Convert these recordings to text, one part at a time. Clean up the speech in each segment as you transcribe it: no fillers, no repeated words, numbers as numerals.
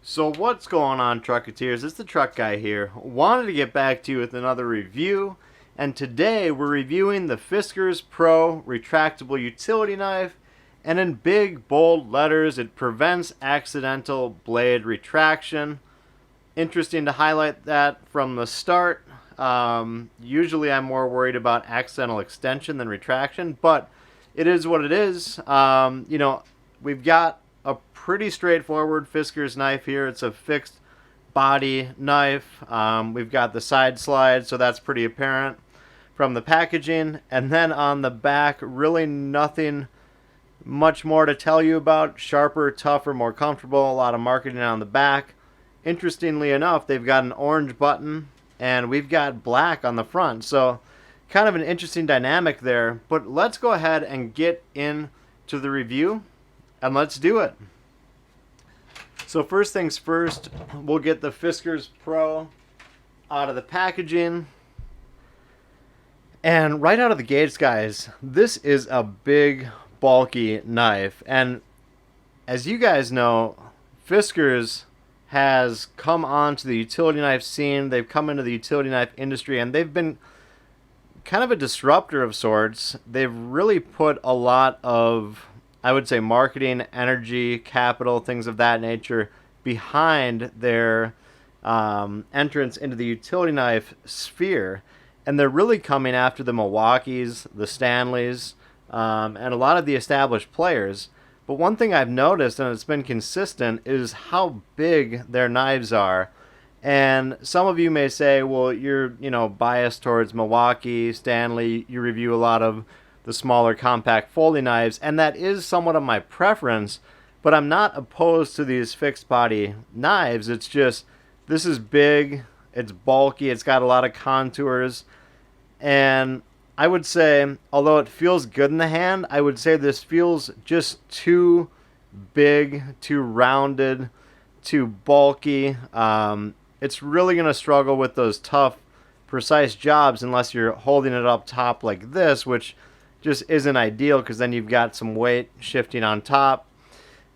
So what's going on, Trucketeers? It's the Truck Guy here. Wanted to get back to you with another review, and today we're reviewing the Fiskars Pro Retractable Utility Knife, and in big, bold letters, it prevents accidental blade retraction. Interesting to highlight that from the start. Usually I'm more worried about accidental extension than retraction, but it is what it is. We've got a pretty straightforward Fiskars knife here. It's a fixed body knife. We've got the side slide, so that's pretty apparent from the packaging. And then on the back, really nothing much more to tell you about. Sharper, tougher, more comfortable. A lot of marketing on the back. Interestingly enough, they've got an orange button and we've got black on the front. So kind of an interesting dynamic there. But let's go ahead and get into the review and let's do it. So first things first, we'll get the Fiskars Pro out of the packaging. And right out of the gates, guys, this is a big, bulky knife. And as you guys know, Fiskars has come onto the utility knife scene. They've come into the utility knife industry, and they've been kind of a disruptor of sorts. They've really put a lot of, I would say, marketing, energy, capital, things of that nature behind their entrance into the utility knife sphere. And they're really coming after the Milwaukees, the Stanleys, and a lot of the established players. But one thing I've noticed, and it's been consistent, is how big their knives are. And some of you may say, well, you're biased towards Milwaukee, Stanley. You review a lot of the smaller compact folding knives, and that is somewhat of my preference. But I'm not opposed to these fixed body knives. It's just, this is big, it's bulky, it's got a lot of contours. And I would say, although it feels good in the hand, I would say this feels just too big, too rounded, too bulky. It's really going to struggle with those tough, precise jobs unless you're holding it up top like this, which just isn't ideal because then you've got some weight shifting on top.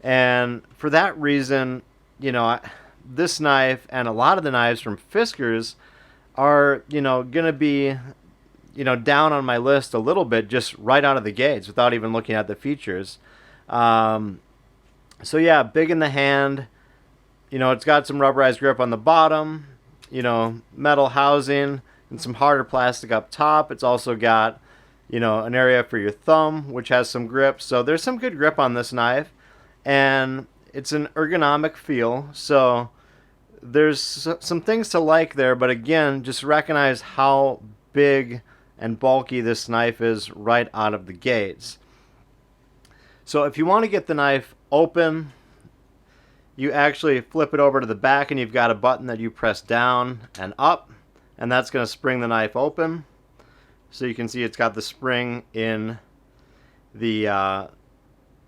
And for that reason, this knife and a lot of the knives from Fiskars are, going to be down on my list a little bit just right out of the gates without even looking at the features. So yeah, big in the hand. It's got some rubberized grip on the bottom, metal housing and some harder plastic up top. It's also got, an area for your thumb, which has some grip. So there's some good grip on this knife, and it's an ergonomic feel. So there's some things to like there, but again, just recognize how big and bulky this knife is right out of the gates. So if you want to get the knife open, you actually flip it over to the back and you've got a button that you press down and up, and that's going to spring the knife open. So you can see it's got the spring in the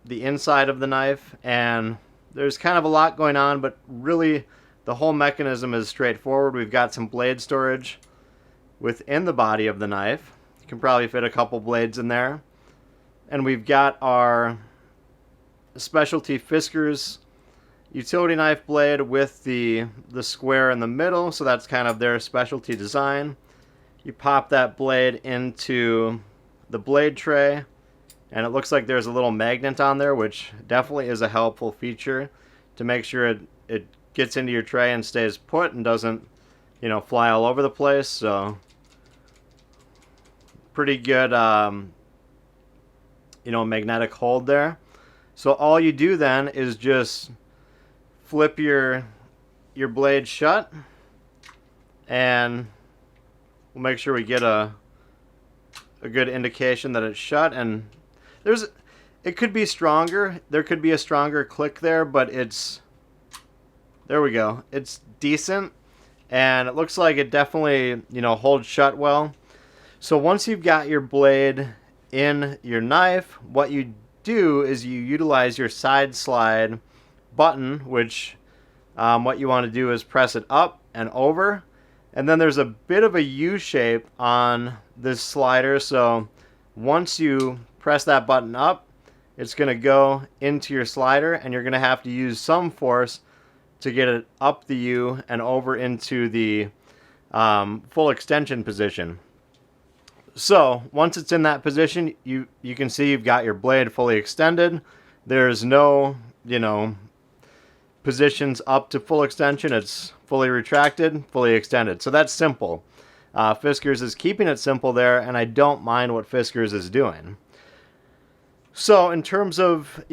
inside of the knife, and there's kind of a lot going on, but really the whole mechanism is straightforward. We've got some blade storage within the body of the knife. You can probably fit a couple blades in there. And we've got our specialty Fiskars utility knife blade with the square in the middle, so that's kind of their specialty design. You pop that blade into the blade tray, and it looks like there's a little magnet on there, which definitely is a helpful feature to make sure it gets into your tray and stays put and doesn't fly all over the place. So pretty good magnetic hold there. So all you do then is just flip your blade shut, and we'll make sure we get a good indication that it's shut. And it could be stronger. There could be a stronger click there, but there we go. It's decent, and it looks like it definitely holds shut well. So once you've got your blade in your knife, what you do is you utilize your side slide button, which what you want to do is press it up and over, and then there's a bit of a U shape on this slider. So once you press that button up, it's going to go into your slider, and you're going to have to use some force to get it up the U and over into the full extension position. So once it's in that position, you can see you've got your blade fully extended. There's no, positions up to full extension. It's fully retracted, fully extended. So that's simple. Fiskars is keeping it simple there, and I don't mind what Fiskars is doing. So in terms of,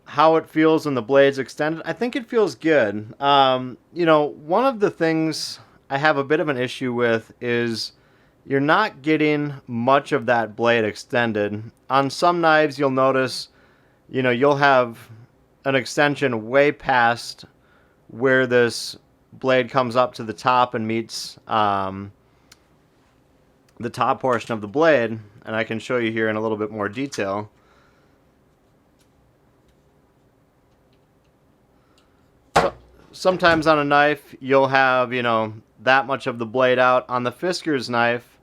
how it feels when the blade's extended, I think it feels good. One of the things I have a bit of an issue with is you're not getting much of that blade extended. On some knives, you'll notice, you'll have an extension way past where this blade comes up to the top and meets the top portion of the blade, and I can show you here in a little bit more detail. So, sometimes on a knife, you'll have, that much of the blade out. On the Fiskars knife,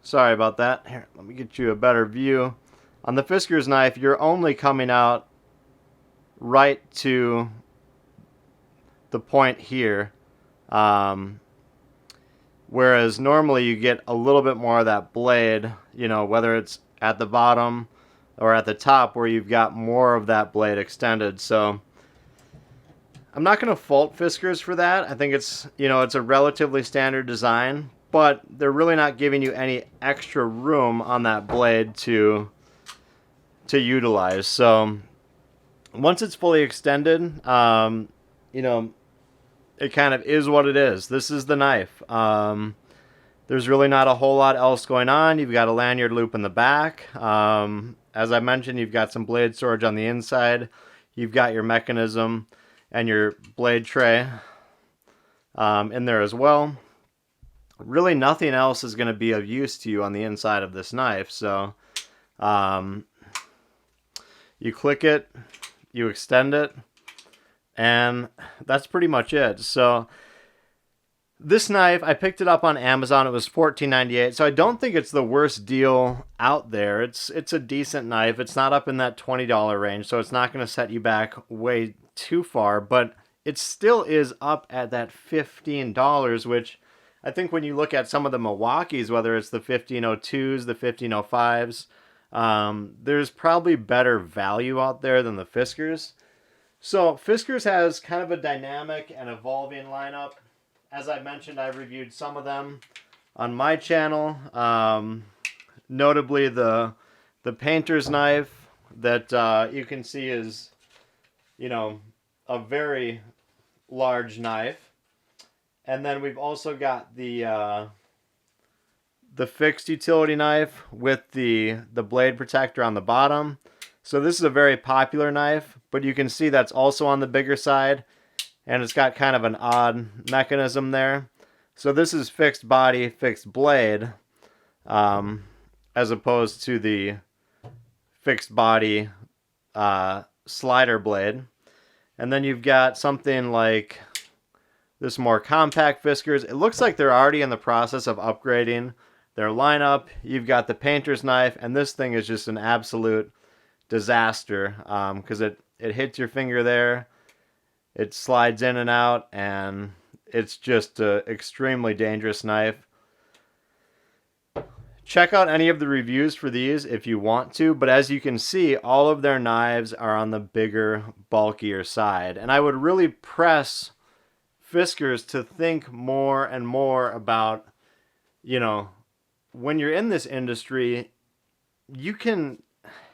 sorry about that. Here, let me get you a better view. On the Fiskars knife, you're only coming out right to the point here. Whereas normally you get a little bit more of that blade, whether it's at the bottom or at the top where you've got more of that blade extended. So I'm not going to fault Fiskars for that. I think it's, it's a relatively standard design, but they're really not giving you any extra room on that blade to utilize. So once it's fully extended, it kind of is what it is. This is the knife. There's really not a whole lot else going on. You've got a lanyard loop in the back. As I mentioned, you've got some blade storage on the inside. You've got your mechanism and your blade tray in there as well. Really nothing else is going to be of use to you on the inside of this knife. So you click it, you extend it, and that's pretty much it. So this knife, I picked it up on Amazon. It was $14.98. So I don't think it's the worst deal out there. It's a decent knife. It's not up in that $20 range, so it's not going to set you back way too far, but it still is up at that $15, which I think when you look at some of the Milwaukees, whether it's the 1502s, the 1505s, there's probably better value out there than the Fiskars. So Fiskars has kind of a dynamic and evolving lineup. As I mentioned, I've reviewed some of them on my channel. Notably the painter's knife that you can see is, a very large knife. And then we've also got the fixed utility knife with the blade protector on the bottom. So this is a very popular knife, but you can see that's also on the bigger side, and it's got kind of an odd mechanism there. So this is fixed body, fixed blade, as opposed to the fixed body slider blade. And then you've got something like this more compact Fiskars. It looks like they're already in the process of upgrading their lineup. You've got the painter's knife, and this thing is just an absolute disaster because it hits your finger there, it slides in and out, and it's just an extremely dangerous knife. Check out any of the reviews for these if you want to, but as you can see, all of their knives are on the bigger, bulkier side, and I would really press Fiskars to think more and more about, when you're in this industry, you can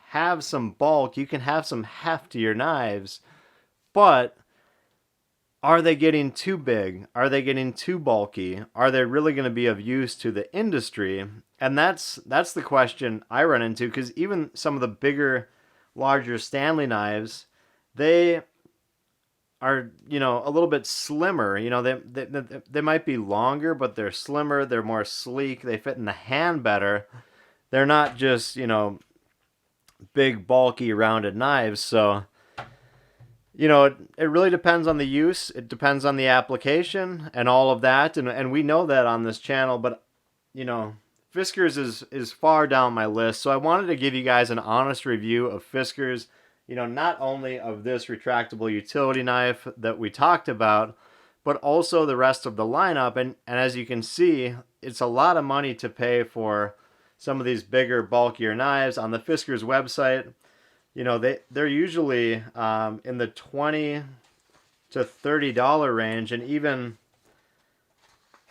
have some bulk, you can have some heft to your knives, but are they getting too big? Are they getting too bulky? Are they really going to be of use to the industry? And that's the question I run into, because even some of the bigger, larger Stanley knives, they are, a little bit slimmer. They might be longer, but they're slimmer, they're more sleek, they fit in the hand better. They're not just, big, bulky, rounded knives. So, it really depends on the use. It depends on the application and all of that. And we know that on this channel, but, Fiskars is far down my list. So I wanted to give you guys an honest review of Fiskars. not only of this retractable utility knife that we talked about, but also the rest of the lineup. And as you can see, it's a lot of money to pay for some of these bigger, bulkier knives. On the Fiskars website, they're usually in the $20 to $30 range, and even,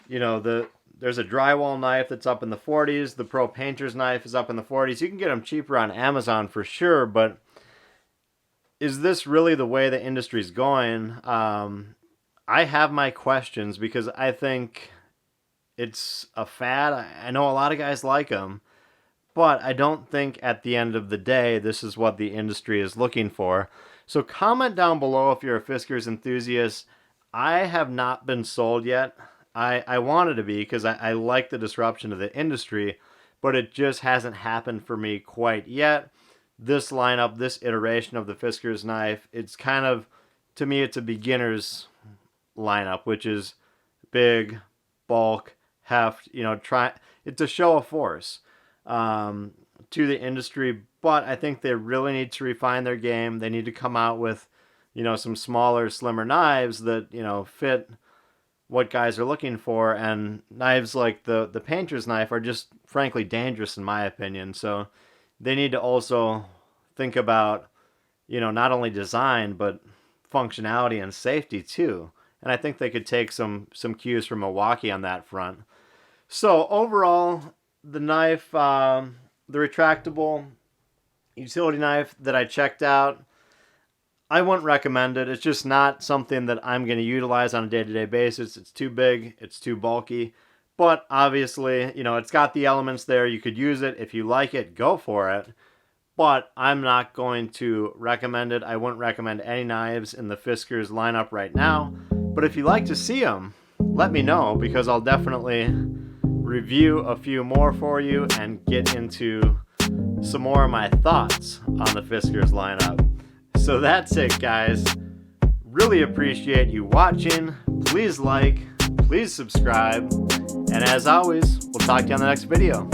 there's a drywall knife that's up in the 40s. The Pro Painter's knife is up in the 40s. You can get them cheaper on Amazon for sure, but is this really the way the industry's going? I have my questions, because I think it's a fad. I know a lot of guys like them, but I don't think at the end of the day this is what the industry is looking for. So comment down below if you're a Fiskars enthusiast. I have not been sold yet. I wanted to be, because I like the disruption of the industry, but it just hasn't happened for me quite yet. This lineup, this iteration of the Fiskars knife, it's kind of, to me, it's a beginner's lineup, which is big, bulk, heft, it's a show of force to the industry. But I think they really need to refine their game. They need to come out with, some smaller, slimmer knives that, fit what guys are looking for. And knives like the painter's knife are just frankly dangerous in my opinion. So they need to also think about, not only design, but functionality and safety too. And I think they could take some cues from Milwaukee on that front. So overall, the knife, the retractable utility knife that I checked out, I wouldn't recommend it. It's just not something that I'm going to utilize on a day-to-day basis. It's too big, it's too bulky. But obviously, it's got the elements there. You could use it. If you like it, go for it. But I'm not going to recommend it. I wouldn't recommend any knives in the Fiskars lineup right now. But if you like to see them, let me know, because I'll definitely review a few more for you and get into some more of my thoughts on the Fiskars lineup. So that's it, guys. Really appreciate you watching. Please like, please subscribe, and as always, we'll talk to you on the next video.